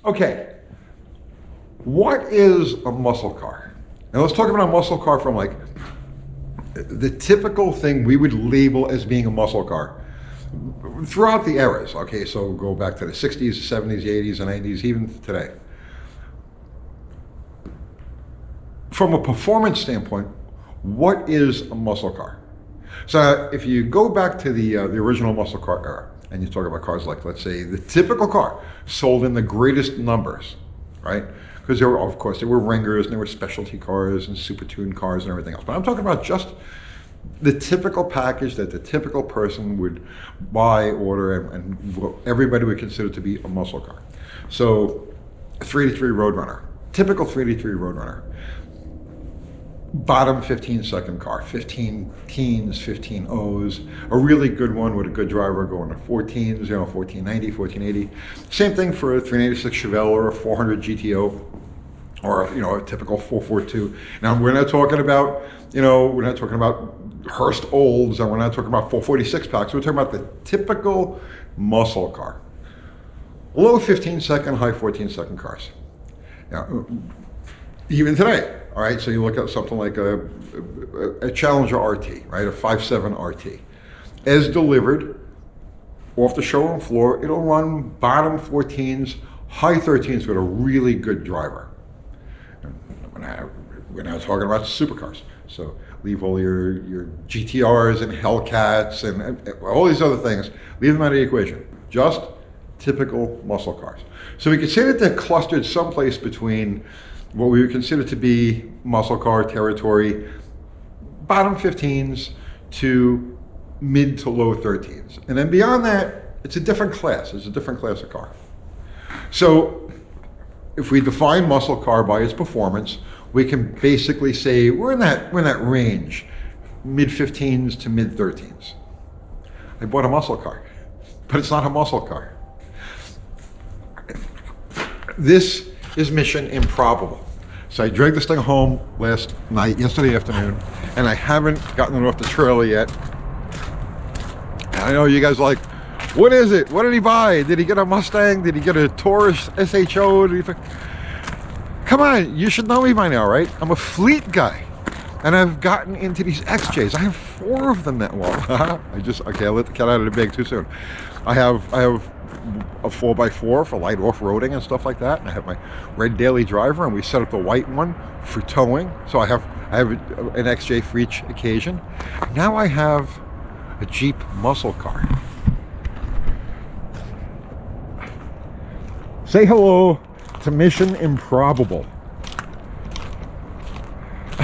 Okay, what is a muscle car? Now let's talk about a muscle car from like the typical thing we would label as being a muscle car throughout the eras. Okay, so go back to the 60s, 70s, 80s, and 90s, even today. From a performance standpoint, what is a muscle car? So if you go back to the original muscle car era, and you talk about cars like, let's say, the typical car sold in the greatest numbers, right? Because there were, of course, there were ringers and there were specialty cars and super tuned cars and everything else. But I'm talking about just the typical package that the typical person would buy, order, and what everybody would consider to be a muscle car. So, 383 Roadrunner, typical 383 Roadrunner. Bottom 15-second car, 15 teens, 15 O's, a really good one with a good driver going to 14s, 1490, 1480. Same thing for a 386 Chevelle or a 400 GTO or a typical 442. Now we're not talking about, we're not talking about Hurst Olds, and we're not talking about 446 packs. We're talking about the typical muscle car. Low 15-second, high 14-second cars. Now, even today, all right, so you look at something like a Challenger RT, right, a 5.7 RT. As delivered off the showroom floor, it'll run bottom 14s, high 13s with a really good driver. We're now talking about supercars. So leave all your GTRs and Hellcats and all these other things, leave them out of the equation. Just typical muscle cars. So we could say that they're clustered someplace between what we would consider to be muscle car territory, bottom 15s to mid to low 13s. And then beyond that, it's a different class. It's a different class of car. So if we define muscle car by its performance, we can basically say we're in that range, mid 15s to mid 13s. I bought a muscle car, but it's not a muscle car. This is Mission Improbable. So I dragged this thing home yesterday afternoon, and I haven't gotten it off the trailer yet. And I know you guys are like, what is it? What did he buy? Did he get a Mustang? Did he get a Taurus SHO? Come on, you should know me by now, right? I'm a fleet guy, and I've gotten into these XJs. I have 4 of them now. Well, I let the cat out of the bag too soon. I have a 4x4 for light off-roading and stuff like that, and I have my red daily driver, and we set up the white one for towing. So I have an XJ for each occasion. Now I have a Jeep muscle car. Say hello to Mission Improbable.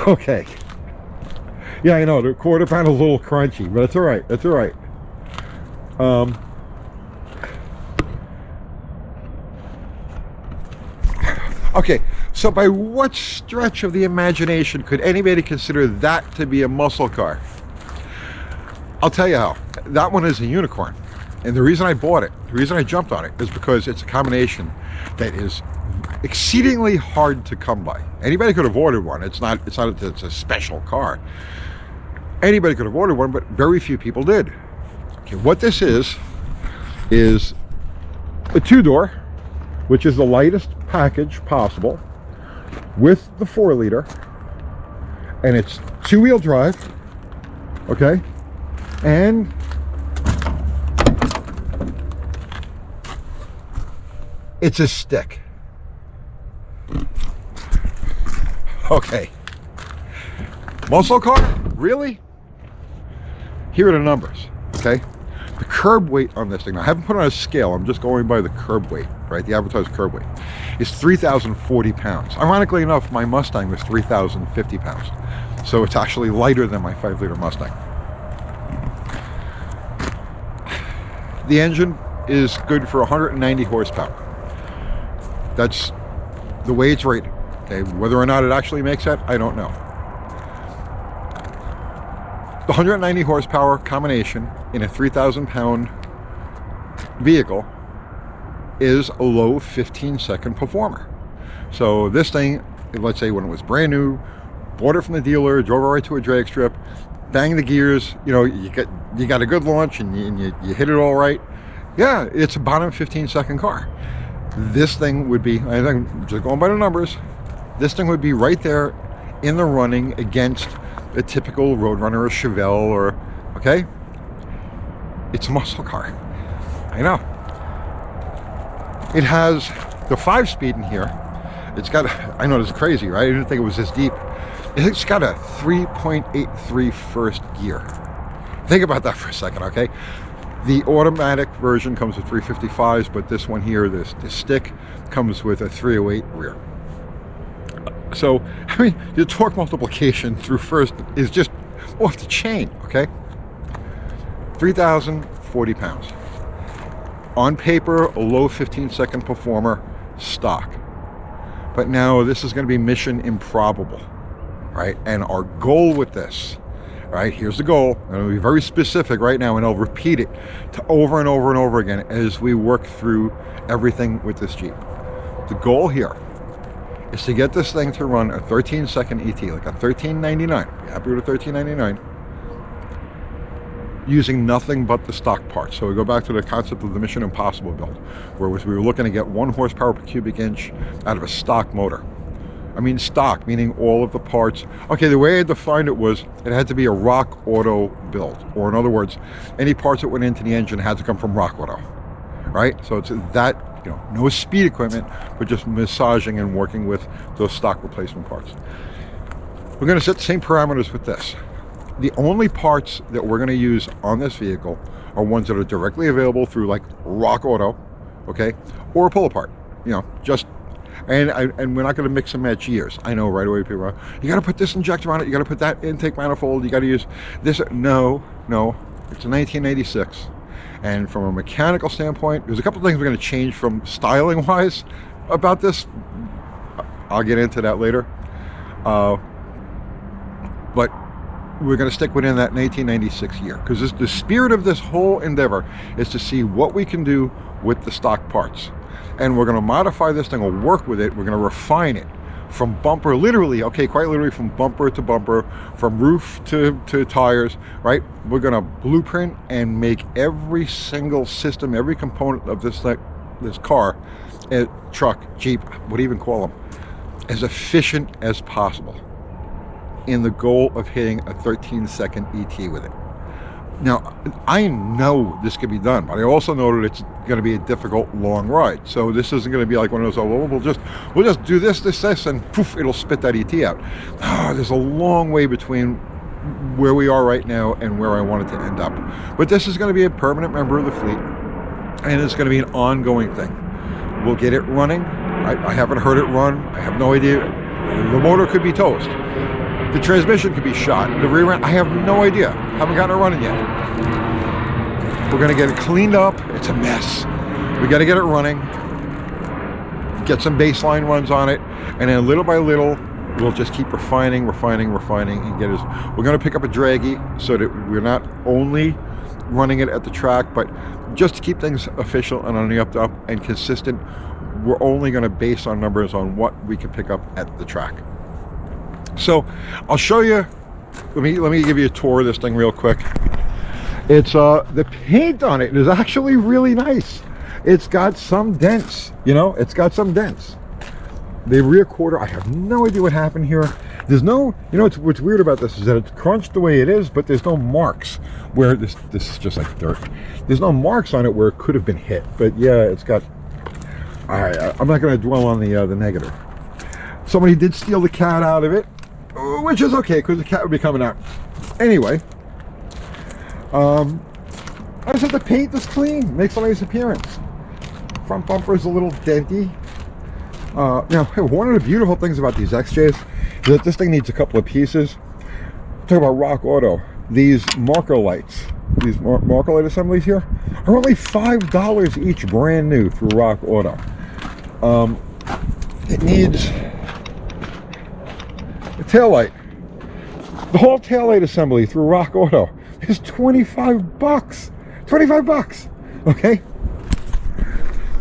Okay. Yeah, I know the quarter pound is a little crunchy, but it's all right. It's all right. Okay, so by what stretch of the imagination could anybody consider that to be a muscle car? I'll tell you how. That one is a unicorn. And the reason I bought it, the reason I jumped on it, is because it's a combination that is exceedingly hard to come by. Anybody could have ordered one. It's a special car. Anybody could have ordered one, but very few people did. Okay, what this is a 2-door, which is the lightest package possible, with the 4-liter, and it's 2-wheel drive, okay, and it's a stick. Okay, muscle car, really? Here are the numbers, okay? The curb weight on this thing, now I haven't put it on a scale, I'm just going by the curb weight, right? The advertised curb weight is 3,040 pounds. Ironically enough, my Mustang was 3,050 pounds. So it's actually lighter than my 5-liter Mustang. The engine is good for 190 horsepower. That's the way it's rated. Okay, whether or not it actually makes that, I don't know. The 190 horsepower combination in a 3,000-pound vehicle is a low 15-second performer. So this thing, let's say when it was brand new, bought it from the dealer, drove it right to a drag strip, bang the gears, you got a good launch and you hit it all right. Yeah, it's a bottom 15-second car. This thing would be, I think, just going by the numbers, this thing would be right there in the running against a typical Roadrunner or Chevelle or, okay? It's a muscle car. I know. It has the 5-speed in here. It's got, I know this is crazy, right? I didn't think it was this deep. It's got a 3.83 first gear. Think about that for a second, okay? The automatic version comes with 355s, but this one here, this stick, comes with a 308 rear. So, I mean, the torque multiplication through first is just off the chain, okay? 3,040 pounds. On paper, a low 15-second performer, stock. But now this is going to be mission improbable, right? And our goal with this, right, here's the goal. I'm going to be very specific right now, and I'll repeat it to over and over and over again as we work through everything with this Jeep. The goal here is to get this thing to run a 13-second ET, like a 1399. Be happy with a 1399. Using nothing but the stock parts. So we go back to the concept of the Mission Impossible build, where we were looking to get 1 horsepower per cubic inch out of a stock motor. I mean stock, meaning all of the parts. Okay, the way I defined it was it had to be a Rock Auto build, or in other words, any parts that went into the engine had to come from Rock Auto, right? So it's that, you know, no speed equipment, but just massaging and working with those stock replacement parts. We're going to set the same parameters with this. The only parts that we're going to use on this vehicle are ones that are directly available through like Rock Auto, okay, or a pull apart, you know, just, and we're not going to mix and match gears. I know right away people are, you got to put this injector on it, you got to put that intake manifold, you got to use this. No, it's a 1986, and from a mechanical standpoint, there's a couple of things we're going to change from styling wise about this. I'll get into that later, but we're going to stick within that 1996 year, because the spirit of this whole endeavor is to see what we can do with the stock parts. And we're going to modify this thing, or work with it, we're going to refine it from bumper, literally, okay, quite literally from bumper to bumper, from roof to tires, right? We're going to blueprint and make every single system, every component of this car, truck, Jeep, what do you even call them, as efficient as possible, in the goal of hitting a 13-second ET with it. Now, I know this can be done, but I also know that it's going to be a difficult, long ride. So this isn't going to be like one of those, oh, well, we'll just do this, and poof, it'll spit that ET out. Oh, there's a long way between where we are right now and where I want it to end up. But this is going to be a permanent member of the fleet, and it's going to be an ongoing thing. We'll get it running. I haven't heard it run. I have no idea. The motor could be toast. The transmission could be shot. The rear end, I have no idea. Haven't gotten it running yet. We're going to get it cleaned up. It's a mess. We got to get it running. Get some baseline runs on it. And then little by little, we'll just keep refining, and get it. We're going to pick up a draggy so that we're not only running it at the track, but just to keep things official and on the up and consistent, we're only going to base our numbers on what we can pick up at the track. So I'll show you, let me give you a tour of this thing real quick. It's the paint on it is actually really nice. It's got some dents, you know, it's got some dents. The rear quarter, I have no idea what happened here. There's no, you know, what's weird about this is that it's crunched the way it is, but there's no marks where this is just like dirt. There's no marks on it where it could have been hit, but yeah, it's got, I'm not going to dwell on the negative. Somebody did steal the cat out of it, which is okay, because the cat would be coming out. Anyway, I just have to paint this clean, makes a nice appearance. Front bumper is a little denty. Now, one of the beautiful things about these XJs is that this thing needs a couple of pieces. Talk about Rock Auto. These marker lights, these marker light assemblies here, are only $5 each, brand new through Rock Auto. It needs a tail light. The whole tail light assembly through Rock Auto is 25 bucks. 25 bucks. Okay?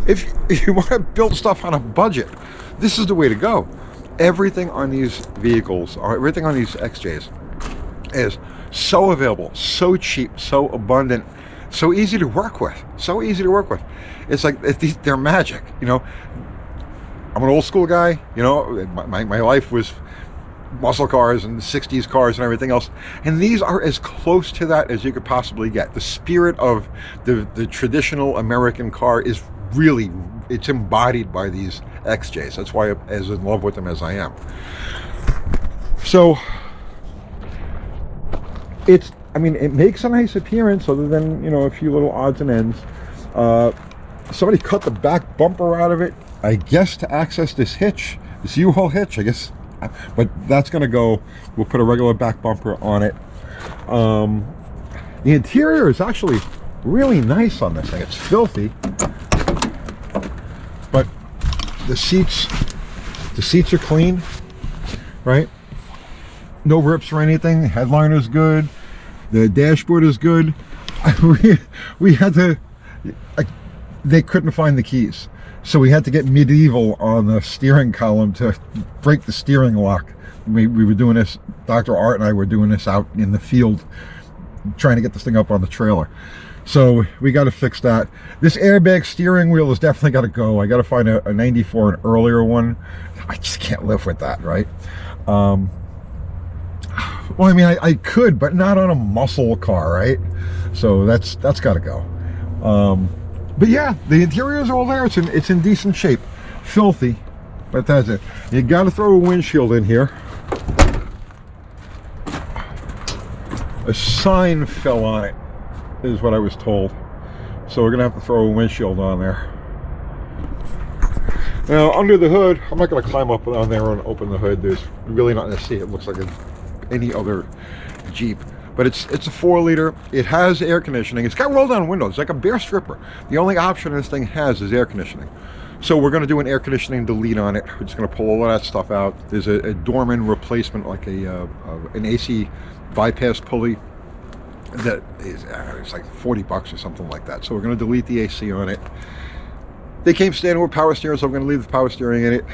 If you want to build stuff on a budget, this is the way to go. Everything on these vehicles, or everything on these XJs, is so available, so cheap, so abundant, so easy to work with. So easy to work with. It's like they're magic. You know, I'm an old school guy. You know, my life was muscle cars and 60s cars and everything else, and these are as close to that as you could possibly get. The spirit of the traditional American car is really, it's embodied by these XJs. That's why I'm as in love with them as I am. So it's, I mean, it makes a nice appearance other than, you know, a few little odds and ends. Somebody cut the back bumper out of it, I guess, to access this hitch, this U-Haul hitch, I guess. But that's going to go. We'll put a regular back bumper on it. The interior is actually really nice on this thing. It's filthy, but the seats are clean, right? No rips or anything. The headliner's good. The dashboard is good. We had to, they couldn't find the keys, so we had to get medieval on the steering column to break the steering lock. We were doing this, Dr. Art and I were doing this out in the field, trying to get this thing up on the trailer. So we got to fix that. This airbag steering wheel has definitely got to go. I got to find a 94, an earlier one. I just can't live with that, right? Well, I mean, I could, but not on a muscle car, right? So that's got to go. But yeah, the interior is all there. It's in decent shape. Filthy, but that's it. You got to throw a windshield in here. A sign fell on it, is what I was told. So we're gonna have to throw a windshield on there. Now, under the hood, I'm not gonna climb up on there and open the hood. There's really nothing to see. It looks like any other Jeep. But it's a 4-liter. It has air conditioning. It's got roll-down windows, it's like a bear stripper. The only option this thing has is air conditioning. So we're gonna do an air conditioning delete on it. We're just gonna pull all of that stuff out. There's a Dorman replacement, like an AC bypass pulley that is it's like 40 bucks or something like that. So we're going to delete the AC on it. They came standard with power steering, so I'm going to leave the power steering in it.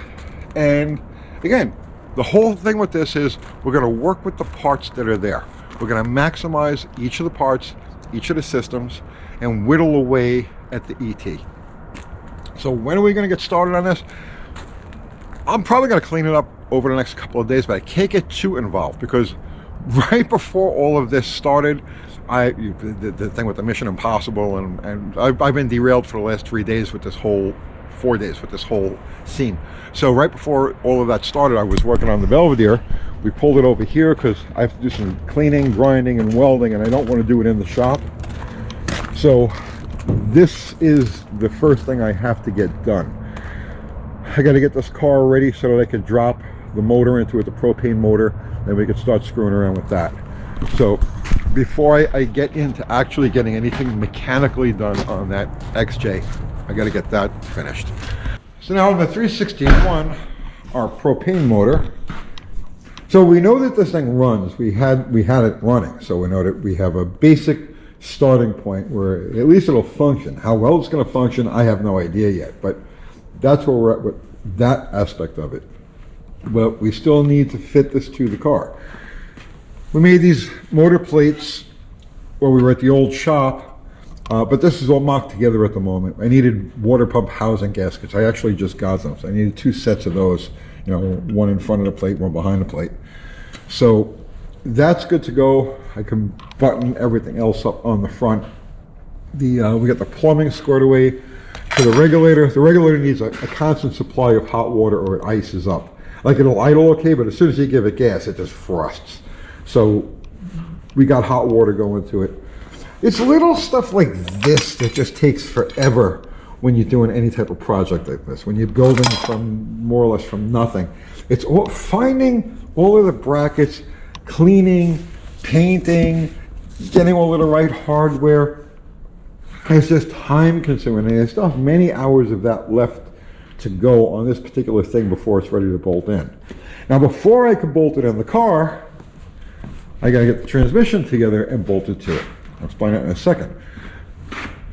And again, the whole thing with this is we're going to work with the parts that are there. We're going to maximize each of the parts, each of the systems, and whittle away at the ET. So when are we going to get started on this? I'm probably going to clean it up over the next couple of days, but I can't get too involved because right before all of this started, the thing with the Mission Impossible, and I've been derailed for the last 3 days with this whole, 4 days with this whole scene. So right before all of that started, I was working on the Belvedere. We pulled it over here because I have to do some cleaning, grinding, and welding, and I don't want to do it in the shop. So this is the first thing I have to get done. I got to get this car ready so that I can drop the motor into it, the propane motor, and we could start screwing around with that. So before I get into actually getting anything mechanically done on that XJ, I got to get that finished. So now on the 361, our propane motor. So we know that this thing runs. We had it running, so we know that we have a basic starting point where at least it'll function. How well it's going to function, I have no idea yet, but that's where we're at with that aspect of it. But we still need to fit this to the car. We made these motor plates where we were at the old shop, but this is all mocked together at the moment. I needed water pump housing gaskets. I actually just got them, so I needed 2 sets of those, you know, one in front of the plate, one behind the plate. So that's good to go. I can button everything else up on the front. We got the plumbing squared away to the regulator. The regulator needs a constant supply of hot water or it ices up. Like it'll idle okay, but as soon as you give it gas, it just frosts. So we got hot water going to it. It's little stuff like this that just takes forever when you're doing any type of project like this. When you're building from more or less from nothing. It's all, finding all of the brackets, cleaning, painting, getting all of the right hardware. It's just time consuming, and I still have many hours of that left to go on this particular thing before it's ready to bolt in. Now before I can bolt it in the car, I gotta get the transmission together and bolt it to it. I'll explain that in a second.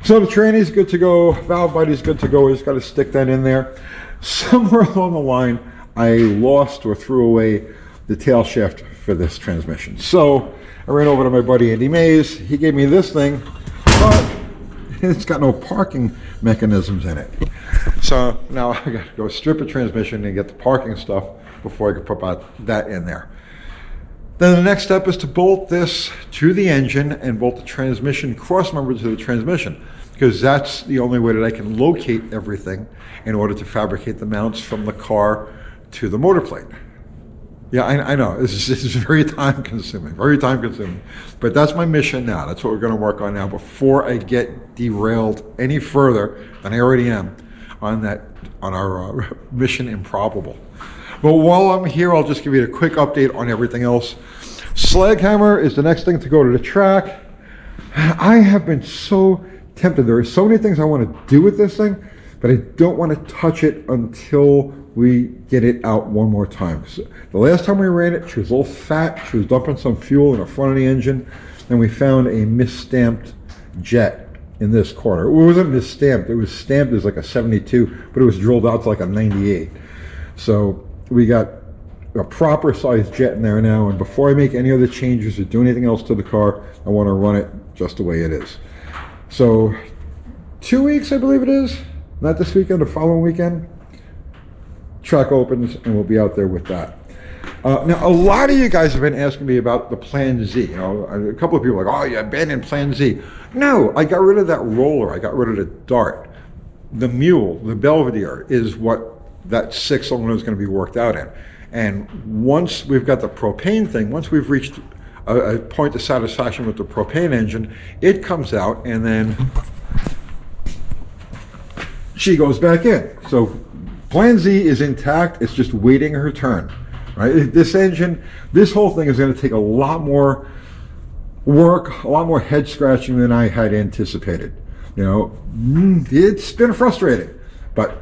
So the tranny's good to go, valve body's good to go, I just gotta stick that in there. Somewhere along the line, I lost or threw away the tail shaft for this transmission. So I ran over to my buddy Andy Mays, he gave me this thing, but it's got no parking mechanisms in it. So now I got to go strip a transmission and get the parking stuff before I can put that in there. Then the next step is to bolt this to the engine and bolt the transmission cross member to the transmission, because that's the only way that I can locate everything in order to fabricate the mounts from the car to the motor plate. Yeah, I know, this is very time consuming, but that's my mission now. That's what we're going to work on now before I get derailed any further than I already am on our Mission Improbable. But while I'm here, I'll just give you a quick update on everything else. Slaghammer is the next thing to go to the track. I have been so tempted. There are so many things I want to do with this thing, but I don't want to touch it until we get it out one more time. So the last time we ran it, she was a little fat. She was dumping some fuel in the front of the engine, and we found a misstamped jet in this corner. It wasn't misstamped. It was stamped as like a 72, but it was drilled out to like a 98. So we got a proper sized jet in there now, and before I make any other changes or do anything else to the car, I want to run it just the way it is. So 2 weeks, I believe it is, not this weekend, the following weekend, track opens and we'll be out there with that. Now, a lot of you guys have been asking me about the Plan Z. You know, a couple of people are like, oh, you abandoned Plan Z. No, I got rid of that roller. I got rid of the dart. The mule, the Belvedere, is what that 6-cylinder is going to be worked out in. And once we've got the propane thing, once we've reached a point of satisfaction with the propane engine, it comes out and then she goes back in. So Plan Z is intact. It's just waiting her turn. Right? This engine, this whole thing is going to take a lot more work, a lot more head scratching than I had anticipated. You know, it's been frustrating, but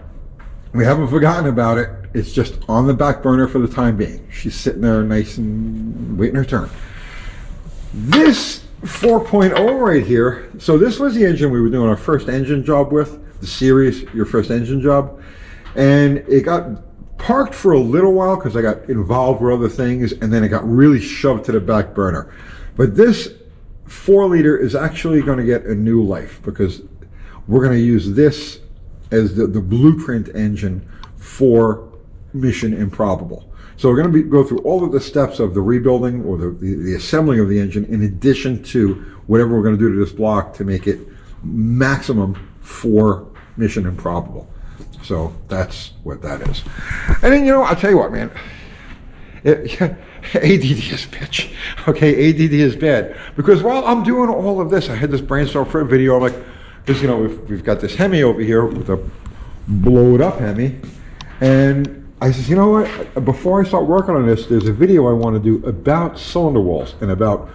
we haven't forgotten about it. It's just on the back burner for the time being. She's sitting there nice and waiting her turn. This 4.0 right here, so this was the engine we were doing our first engine job with, the series, your first engine job. And it got parked for a little while because I got involved with other things, and then it got really shoved to the back burner. But this 4-liter is actually going to get a new life because we're going to use this as the blueprint engine for Mission Improbable. So we're going to go through all of the steps of the rebuilding or the assembling of the engine, in addition to whatever we're going to do to this block to make it maximum for Mission Improbable. So that's what that is. And then, you know, I'll tell you what, man. ADD is bitch. Okay, ADD is bad. Because while I'm doing all of this, I had this brainstorm for a video. I'm like, you know, we've got this Hemi over here with a blowed up Hemi. And I said, you know what? Before I start working on this, there's a video I want to do about cylinder walls and about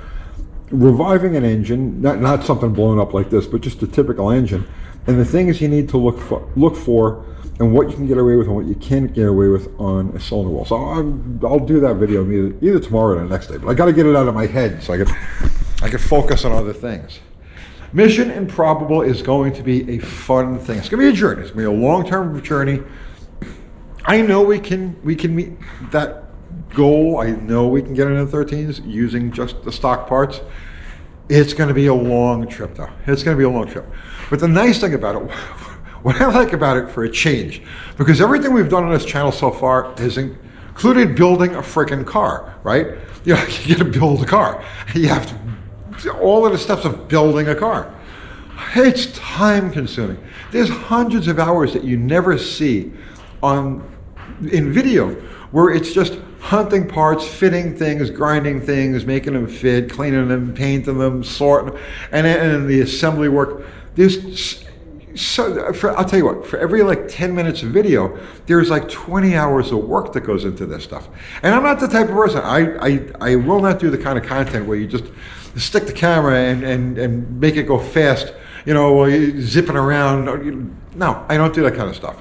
reviving an engine, not something blown up like this, but just a typical engine. And the things you need to look for and what you can get away with and what you can't get away with on a cylinder wall. So I'll do that video either tomorrow or the next day. But I got to get it out of my head so I can focus on other things. Mission Improbable is going to be a fun thing. It's going to be a journey. It's going to be a long-term journey. I know we can meet that goal. I know we can get into the 13s using just the stock parts. It's going to be a long trip, though. It's going to be a long trip. But the nice thing about it, what I like about it for a change, because everything we've done on this channel so far has included building a freaking car, right? You know, you got to build a car. You have to, all of the steps of building a car. It's time consuming. There's hundreds of hours that you never see in video, where it's just hunting parts, fitting things, grinding things, making them fit, cleaning them, painting them, sorting them, and the assembly work. I'll tell you what, for every like 10 minutes of video, there's like 20 hours of work that goes into this stuff. And I'm not the type of person, I will not do the kind of content where you just stick the camera and make it go fast, you know, while you're zipping around. No, I don't do that kind of stuff.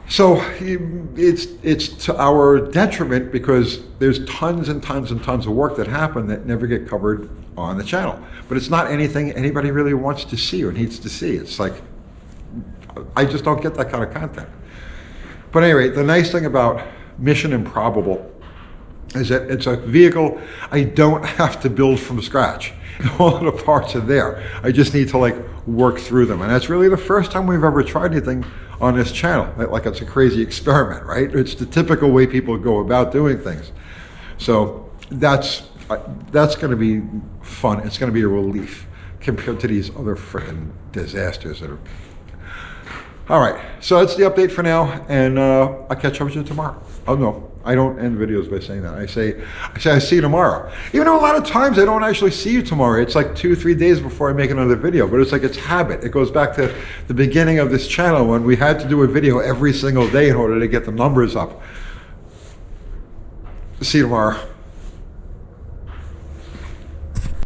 So it's to our detriment because there's tons and tons and tons of work that happen that never get covered on the channel. But it's not anything anybody really wants to see or needs to see. It's like, I just don't get that kind of content. But anyway, the nice thing about Mission Improbable is that it's a vehicle I don't have to build from scratch. All of the parts are there. I just need to like work through them. And that's really the first time we've ever tried anything on this channel. Like it's a crazy experiment, right? It's the typical way people go about doing things. So that's going to be fun. It's going to be a relief compared to these other freaking disasters that are. All right, so that's the update for now, and I'll catch up with you tomorrow. Oh no, I don't end videos by saying that. I say I see you tomorrow. Even though a lot of times I don't actually see you tomorrow. It's like 2-3 days before I make another video, but it's like it's habit. It goes back to the beginning of this channel when we had to do a video every single day in order to get the numbers up. See you tomorrow.